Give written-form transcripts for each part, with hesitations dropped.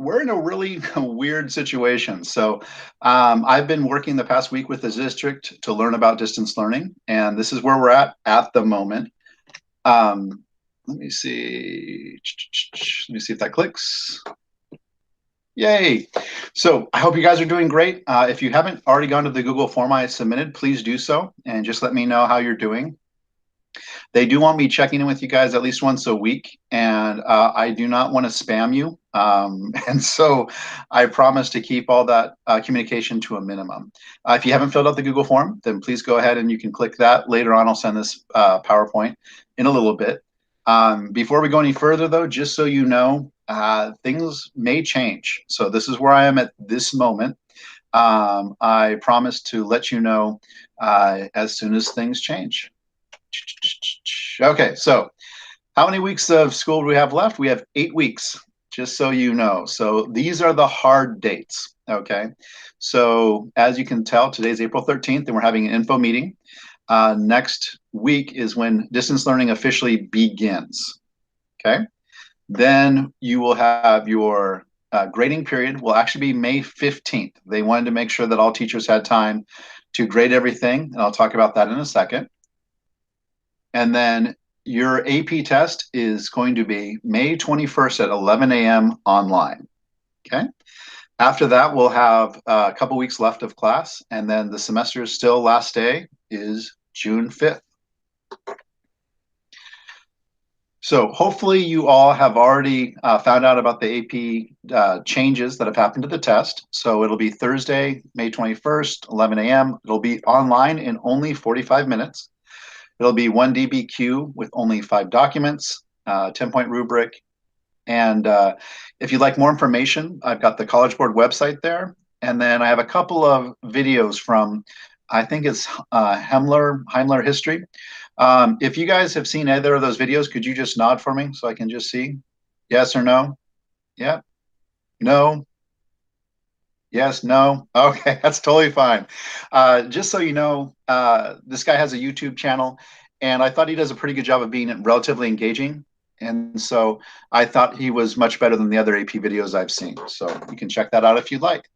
we're in a really weird situation. So I've been working the past week with the district to learn about distance learning, and this is where we're at the moment. Let me see. Let me see if that clicks. Yay. So I hope you guys are doing great. If you haven't already gone to the Google form I submitted, please do so and just let me know how you're doing. They do want me checking in with you guys at least once a week, and I do not want to spam you. And so I promise to keep all that communication to a minimum. If you haven't filled out the Google form, then please go ahead and you can click that. Later on, I'll send this PowerPoint in a little bit. Before we go any further, though, just so you know, things may change. So this is where I am at this moment. I promise to let you know as soon as things change. Okay, so how many weeks of school do we have left? We have 8 weeks, just so you know. So these are the hard dates, okay? So as you can tell, today's April 13th, and we're having an info meeting. Next week is when distance learning officially begins, okay? Then you will have your grading period will actually be May 15th. They wanted to make sure that all teachers had time to grade everything, and I'll talk about that in a second. And then your AP test is going to be May 21st at 11 a.m. online. Okay. After that, we'll have a couple weeks left of class, and then the semester is still last day is June 5th. So hopefully you all have already found out about the AP changes that have happened to the test. So it'll be Thursday, May 21st, 11 a.m. It'll be online in only 45 minutes. It'll be 1 DBQ with only 5 documents, 10-point rubric. And if you'd like more information, I've got the College Board website there. And then I have a couple of videos from, I think it's Heimler History. If you guys have seen either of those videos, could you just nod for me so I can just see? Yes or no? Yeah? No? Yes, no? Okay, that's totally fine. Just so you know, this guy has a YouTube channel, and I thought he does a pretty good job of being relatively engaging. And so I thought he was much better than the other AP videos I've seen. So you can check that out if you'd like.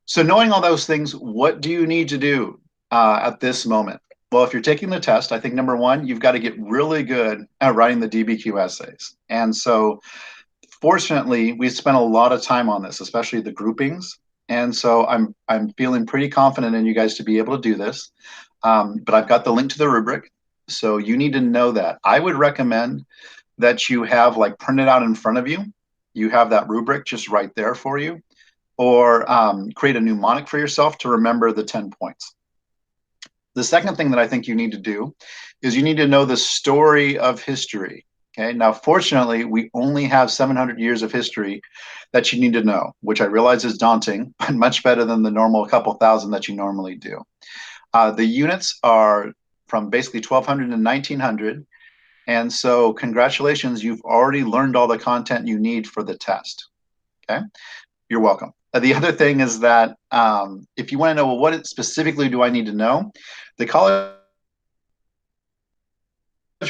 So knowing all those things, what do you need to do at this moment? Well, if you're taking the test, I think number one, you've got to get really good at writing the DBQ essays. And so fortunately, we spent a lot of time on this, especially the groupings. And so I'm feeling pretty confident in you guys to be able to do this. But I've got the link to the rubric. So you need to know that. I would recommend that you have like printed out in front of you. You have that rubric just right there for you. Or create a mnemonic for yourself to remember the 10 points. The second thing that I think you need to do is you need to know the story of history. Okay. Now, fortunately, we only have 700 years of history that you need to know, which I realize is daunting, but much better than the normal couple thousand that you normally do. The units are from basically 1200 to 1900. And so congratulations, you've already learned all the content you need for the test. Okay. You're welcome. The other thing is that if you want to know, well, what specifically do I need to know? The College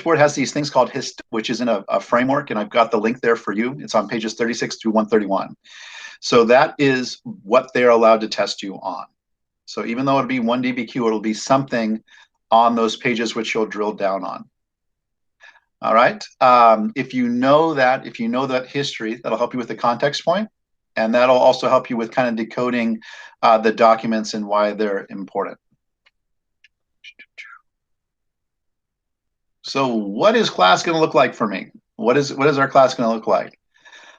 Board has these things called HIST, which is in a framework, and I've got the link there for you. It's on pages 36 through 131. So that is what they're allowed to test you on. So even though it'll be 1 DBQ, it'll be something on those pages which you'll drill down on. All right. If you know that history, that'll help you with the context point. And that'll also help you with kind of decoding the documents and why they're important. So what is class going to look like for me? What is our class going to look like?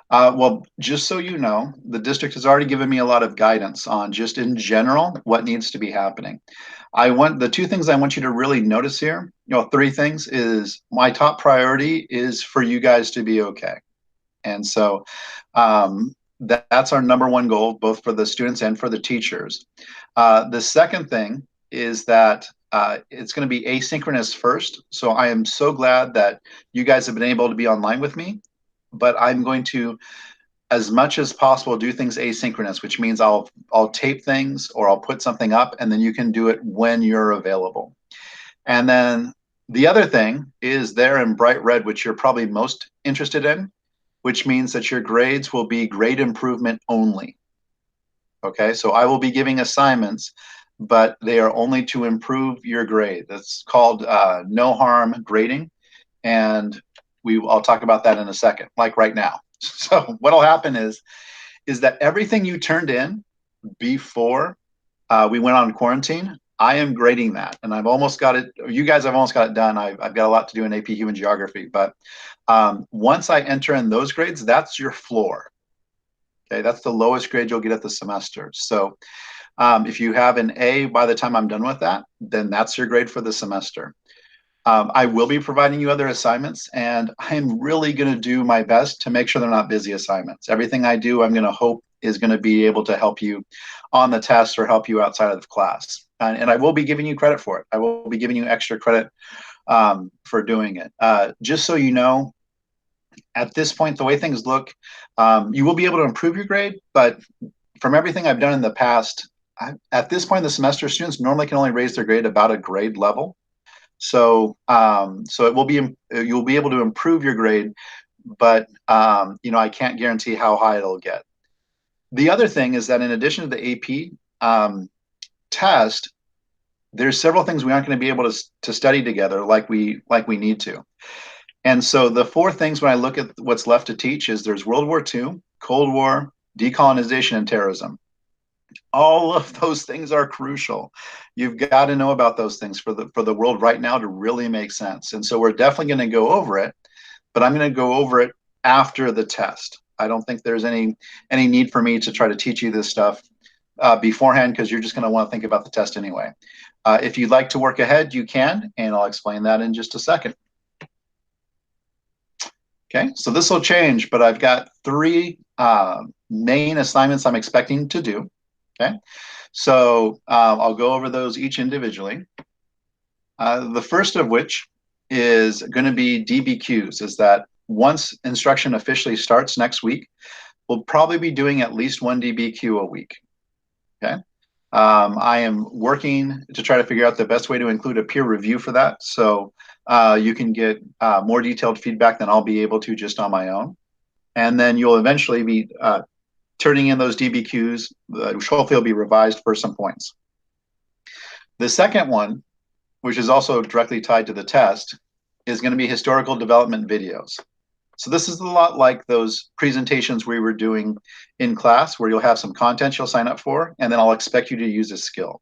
Well, just so you know, the district has already given me a lot of guidance on just in general what needs to be happening. The 2 things I want you to really notice here, 3 things is my top priority is for you guys to be okay. And so that's our number 1 goal, both for the students and for the teachers. The second thing is that it's going to be asynchronous first. So I am so glad that you guys have been able to be online with me, but I'm going to, as much as possible, do things asynchronous, which means I'll tape things or I'll put something up and then you can do it when you're available. And then the other thing is there in bright red, which you're probably most interested in, which means that your grades will be grade improvement only. Okay, so I will be giving assignments, but they are only to improve your grade. That's called no harm grading, and I'll talk about that in a second, like right now. So what'll happen is that everything you turned in before we went on quarantine, I am grading that, and I've almost got it. You guys have almost got it done. I've got a lot to do in AP Human Geography, but once I enter in those grades, that's your floor. Okay, that's the lowest grade you'll get at the semester. So if you have an A by the time I'm done with that, then that's your grade for the semester. I will be providing you other assignments, and I'm really going to do my best to make sure they're not busy assignments. Everything I do, I'm going to hope is going to be able to help you on the test or help you outside of class. And I will be giving you credit for it. I will be giving you extra credit for doing it. Just so you know, at this point, the way things look, you will be able to improve your grade, but from everything I've done in the past, at this point in the semester, students normally can only raise their grade about a grade level. So it will be, you'll be able to improve your grade, but I can't guarantee how high it'll get. The other thing is that in addition to the AP test, there's several things we aren't going to be able to study together like we need to. And so the four things when I look at what's left to teach is there's World War II, Cold War, decolonization, and terrorism. All of those things are crucial. You've got to know about those things for the world right now to really make sense. And so we're definitely going to go over it, but I'm going to go over it after the test. I don't think there's any need for me to try to teach you this stuff beforehand, because you're just going to want to think about the test anyway. If you'd like to work ahead, you can, and I'll explain that in just a second. Okay, so this will change, but I've got three main assignments I'm expecting to do. Okay, so I'll go over those each individually. The first of which is going to be DBQs, is that once instruction officially starts next week, we'll probably be doing at least one DBQ a week. Okay, I am working to try to figure out the best way to include a peer review for that, so you can get more detailed feedback than I'll be able to just on my own. And then you'll eventually be turning in those DBQs, which hopefully will be revised for some points. The second one, which is also directly tied to the test, is going to be historical development videos. So this is a lot like those presentations we were doing in class, where you'll have some content you'll sign up for, and then I'll expect you to use a skill.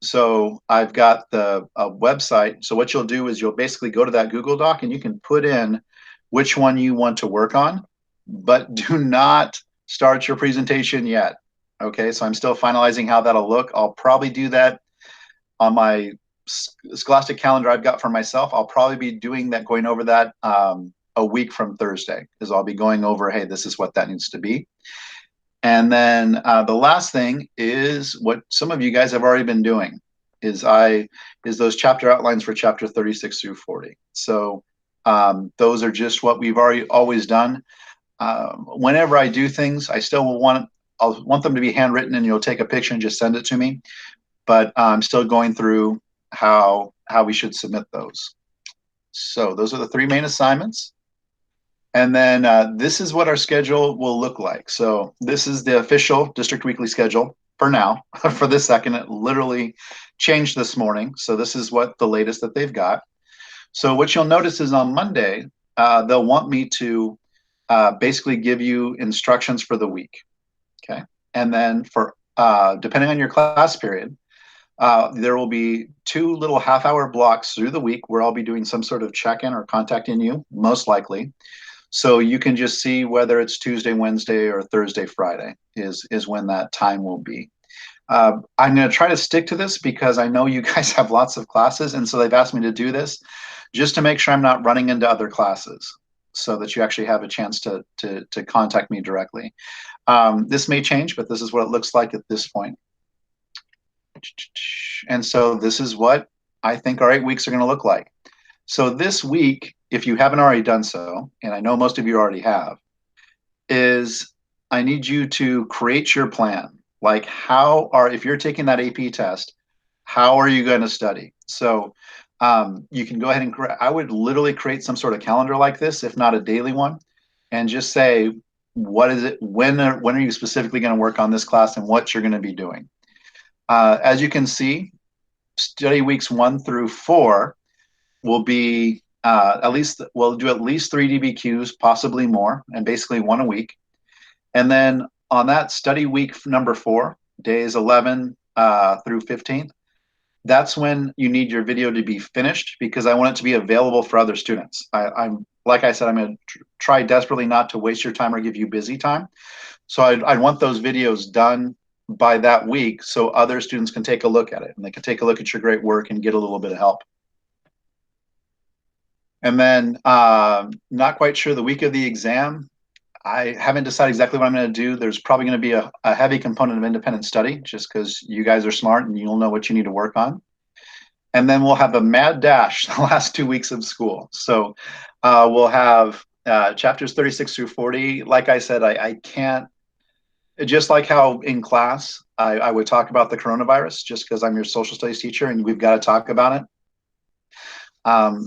So I've got a website. So what you'll do is you'll basically go to that Google Doc and you can put in which one you want to work on, but do not start your presentation yet. Okay, so I'm still finalizing how that'll look. I'll probably do that on my Scholastic calendar I've got for myself. I'll probably be doing that, going over that a week from Thursday, because I'll be going over, hey, this is what that needs to be. And then the last thing is what some of you guys have already been doing, is those chapter outlines for chapter 36 through 40. So those are just what we've always done. Whenever I do things, I'll want them to be handwritten, and you'll take a picture and just send it to me. But I'm still going through how we should submit those. So those are the three main assignments. And then this is what our schedule will look like. So this is the official district weekly schedule for now. For this second, it literally changed this morning. So this is what the latest that they've got. So what you'll notice is on Monday, they'll want me to basically give you instructions for the week. Okay. And then for depending on your class period, there will be 2 little half-hour blocks through the week where I'll be doing some sort of check-in or contacting you, most likely. So you can just see whether it's Tuesday, Wednesday, or Thursday, Friday is when that time will be. I'm going to try to stick to this because I know you guys have lots of classes, and so they've asked me to do this just to make sure I'm not running into other classes, so that you actually have a chance to contact me directly. This may change, but this is what it looks like at this point. And so this is what I think our 8 weeks are going to look like. So this week, if you haven't already done so, and I know most of you already have, is I need you to create your plan. Like if you're taking that AP test, how are you going to study? So You can go ahead and I would literally create some sort of calendar like this, if not a daily one, and just say, what is it? When are you specifically going to work on this class and what you're going to be doing? As you can see, study weeks 1 through 4 will be at least, we'll do at least 3 DBQs, possibly more, and basically one a week. And then on that study week number 4, days 11 through 15, that's when you need your video to be finished, because I want it to be available for other students. I'm like I said, I'm going to try desperately not to waste your time or give you busy time. So I'd want those videos done by that week so other students can take a look at it and they can take a look at your great work and get a little bit of help. And then not quite sure the week of the exam. I haven't decided exactly what I'm going to do. There's probably going to be a heavy component of independent study, just because you guys are smart and you'll know what you need to work on. And then we'll have a mad dash the last 2 weeks of school. So we'll have chapters 36 through 40. Like I said, I can't, just like how in class I would talk about the coronavirus, just because I'm your social studies teacher and we've got to talk about it.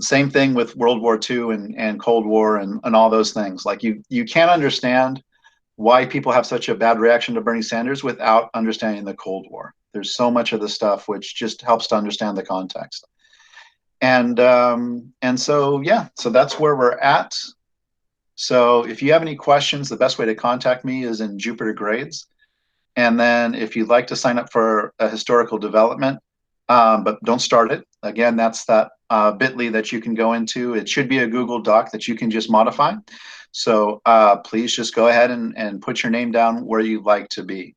Same thing with World War II and Cold War and all those things. Like you can't understand why people have such a bad reaction to Bernie Sanders without understanding the Cold War. There's so much of the stuff which just helps to understand the context. And so yeah, so that's where we're at. So if you have any questions, the best way to contact me is in Jupiter Grades. And then if you'd like to sign up for a historical development, but don't start it. Again, that's that bit.ly that you can go into. It should be a Google Doc that you can just modify. So please just go ahead and put your name down where you'd like to be.